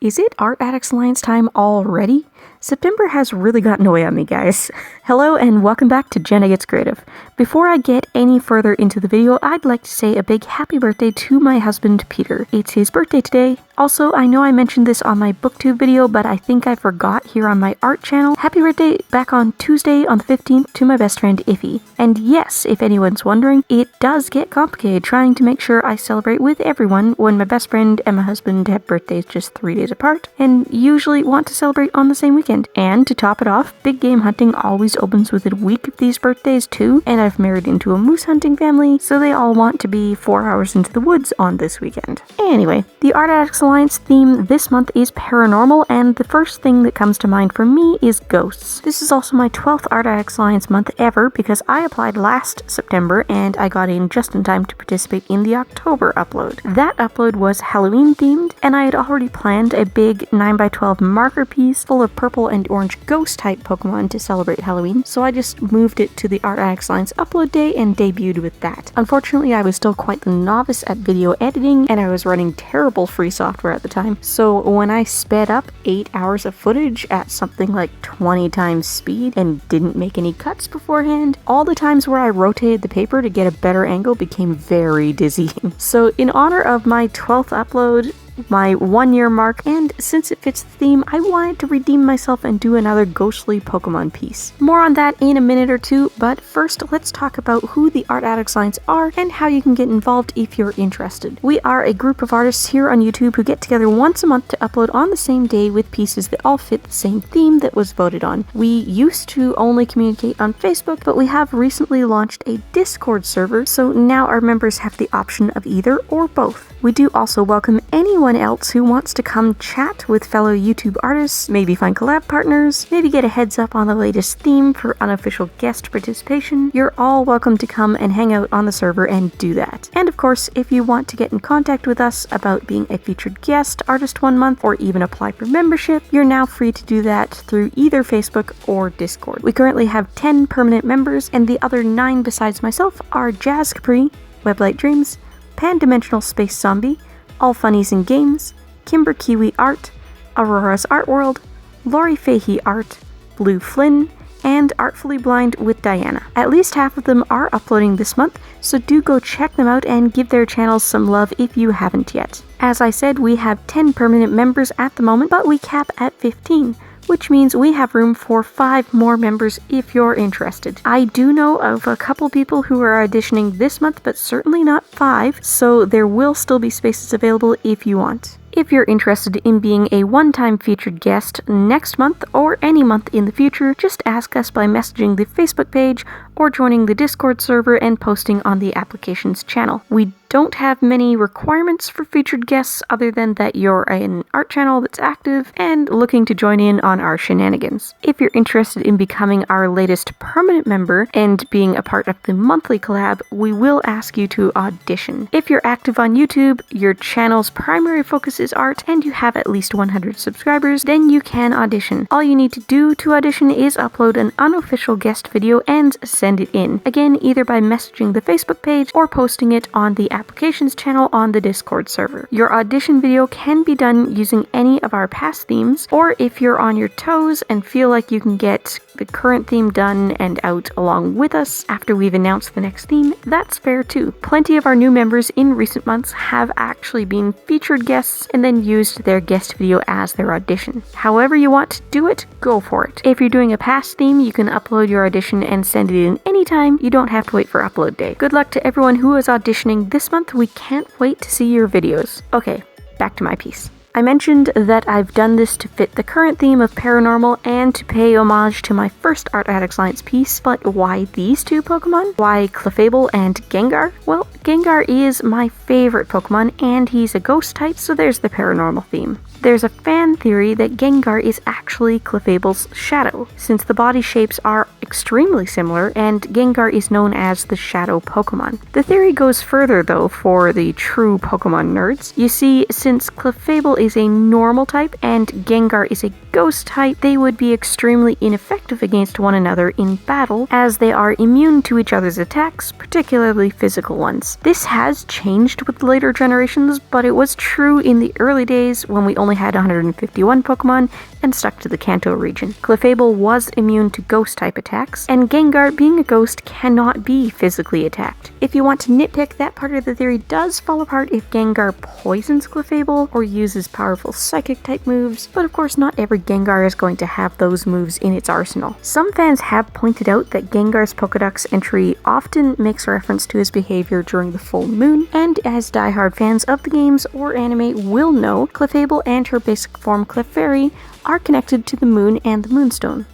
Is it Art Addicts Alliance time already? September has really gotten away on me, guys. Hello and welcome back to Jenna Gets Creative. Before I get any further into the video, I'd like to say a big happy birthday to my husband, Peter. It's his birthday today. Also, I know I mentioned this on my booktube video, but I think I forgot here on my art channel. Happy birthday back on Tuesday on the 15th to my best friend, Iffy. And yes, if anyone's wondering, it does get complicated trying to make sure I celebrate with everyone when my best friend and my husband have birthdays just 3 days apart, and usually want to celebrate on the same weekend. And to top it off, big game hunting always opens within a week of these birthdays too, and I've married into a moose hunting family, so they all want to be 4 hours into the woods on this weekend. Anyway, the Art Addicts Alliance theme this month is paranormal, and the first thing that comes to mind for me is ghosts. This is also my 12th Art Addicts Alliance month ever because I applied last September and I got in just in time to participate in the October upload. That upload was Halloween themed, and I had already planned a big 9x12 marker piece full of purple and orange ghost type Pokemon to celebrate Halloween, so I just moved it to the Art Addicts Alliance upload day and debuted with that. Unfortunately, I was still quite the novice at video editing and I was running terrible free software at the time, so when I sped up 8 hours of footage at something like 20 times speed and didn't make any cuts beforehand, all the times where I rotated the paper to get a better angle became very dizzying. So in honor of my 12th upload, my 1 year mark, and since it fits the theme, I wanted to redeem myself and do another ghostly Pokemon piece. More on that in a minute or two, but first let's talk about who the Art Addicts Alliance are and how you can get involved if you're interested. We are a group of artists here on YouTube who get together once a month to upload on the same day with pieces that all fit the same theme that was voted on. We used to only communicate on Facebook, but we have recently launched a Discord server, so now our members have the option of either or both. We do also welcome anyone else who wants to come chat with fellow YouTube artists, maybe find collab partners, maybe get a heads up on the latest theme for unofficial guest participation. You're all welcome to come and hang out on the server and do that. And of course, if you want to get in contact with us about being a featured guest artist 1 month or even apply for membership, you're now free to do that through either Facebook or Discord. We currently have 10 permanent members, and the other 9 besides myself are Jazz Capri, Weblight Dreams, Pan-Dimensional Space Zombie, All Funnies and Games, Kimber Kiwi Art, Aurora's Art World, Lori Fahey Art, Blue Flynn, and Artfully Blind with Diana. At least half of them are uploading this month, so do go check them out and give their channels some love if you haven't yet. As I said, we have 10 permanent members at the moment, but we cap at 15. Which means we have room for 5 more members if you're interested. I do know of a couple people who are auditioning this month, but certainly not 5, so there will still be spaces available if you want. If you're interested in being a one-time featured guest next month or any month in the future, just ask us by messaging the Facebook page or joining the Discord server and posting on the applications channel. We don't have many requirements for featured guests other than that you're an art channel that's active and looking to join in on our shenanigans. If you're interested in becoming our latest permanent member and being a part of the monthly collab, we will ask you to audition. If you're active on YouTube, your channel's primary focus is art, and you have at least 100 subscribers, then you can audition. All you need to do to audition is upload an unofficial guest video and send it in. Again, either by messaging the Facebook page or posting it on the applications channel on the Discord server. Your audition video can be done using any of our past themes, or if you're on your toes and feel like you can get the current theme done and out along with us after we've announced the next theme, that's fair too. Plenty of our new members in recent months have actually been featured guests and then used their guest video as their audition. However you want to do it, go for it. If you're doing a past theme, you can upload your audition and send it in anytime. You don't have to wait for upload day. Good luck to everyone who is auditioning this month. We can't wait to see your videos. Okay, back to my piece. I mentioned that I've done this to fit the current theme of paranormal and to pay homage to my first Art Addicts Alliance piece, but why these 2 Pokemon? Why Clefable and Gengar? Well, Gengar is my favorite Pokemon and he's a ghost type, so there's the paranormal theme. There's a fan theory that Gengar is actually Clefable's shadow, since the body shapes are extremely similar and Gengar is known as the shadow Pokemon. The theory goes further though for the true Pokemon nerds. You see, since Clefable is a normal type and Gengar is a ghost type, they would be extremely ineffective against one another in battle, as they are immune to each other's attacks, particularly physical ones. This has changed with later generations, but it was true in the early days when we only had 151 Pokemon and stuck to the Kanto region. Clefable was immune to ghost type attacks, and Gengar, being a ghost, cannot be physically attacked. If you want to nitpick, that part of the theory does fall apart if Gengar poisons Clefable or uses powerful psychic type moves, but of course not every Gengar is going to have those moves in its arsenal. Some fans have pointed out that Gengar's Pokédex entry often makes reference to his behavior during the full moon, and as diehard fans of the games or anime will know, Clefable and her basic form Clefairy are connected to the moon and the Moonstone.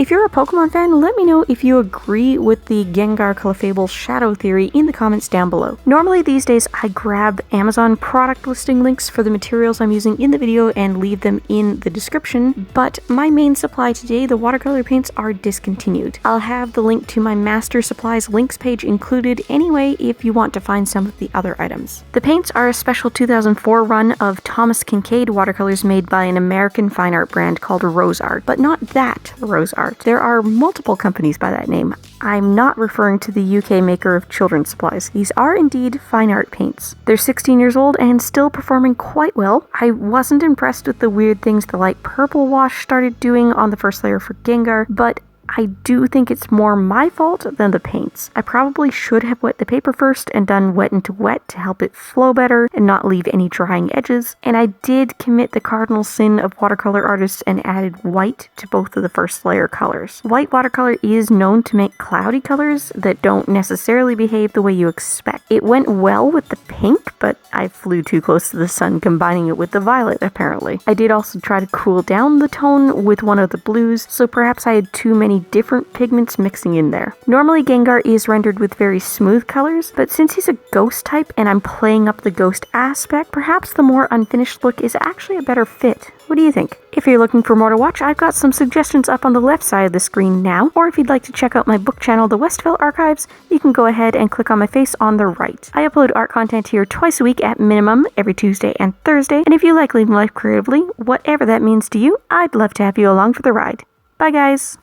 If you're a Pokemon fan, let me know if you agree with the Gengar Clefable shadow theory in the comments down below. Normally these days I grab Amazon product listing links for the materials I'm using in the video and leave them in the description, but my main supply today, the watercolor paints, are discontinued. I'll have the link to my Master Supplies links page included anyway if you want to find some of the other items. The paints are a special 2004 run of Thomas Kincaid watercolors made by an American fine art brand called Rose Art, but not that Rose Art. There are multiple companies by that name. I'm not referring to the UK maker of children's supplies. These are indeed fine art paints. They're 16 years old and still performing quite well. I wasn't impressed with the weird things the light purple wash started doing on the first layer for Gengar, but I do think it's more my fault than the paints. I probably should have wet the paper first and done wet into wet to help it flow better and not leave any drying edges, and I did commit the cardinal sin of watercolor artists and added white to both of the first layer colors. White watercolor is known to make cloudy colors that don't necessarily behave the way you expect. It went well with the pink, but I flew too close to the sun combining it with the violet apparently. I did also try to cool down the tone with one of the blues, so perhaps I had too many different pigments mixing in there. Normally Gengar is rendered with very smooth colors, but since he's a ghost type and I'm playing up the ghost aspect, perhaps the more unfinished look is actually a better fit. What do you think? If you're looking for more to watch, I've got some suggestions up on the left side of the screen now, or if you'd like to check out my book channel, The Westville Archives, you can go ahead and click on my face on the right. I upload art content here twice a week at minimum, every Tuesday and Thursday, and if you like living life creatively, whatever that means to you, I'd love to have you along for the ride. Bye guys!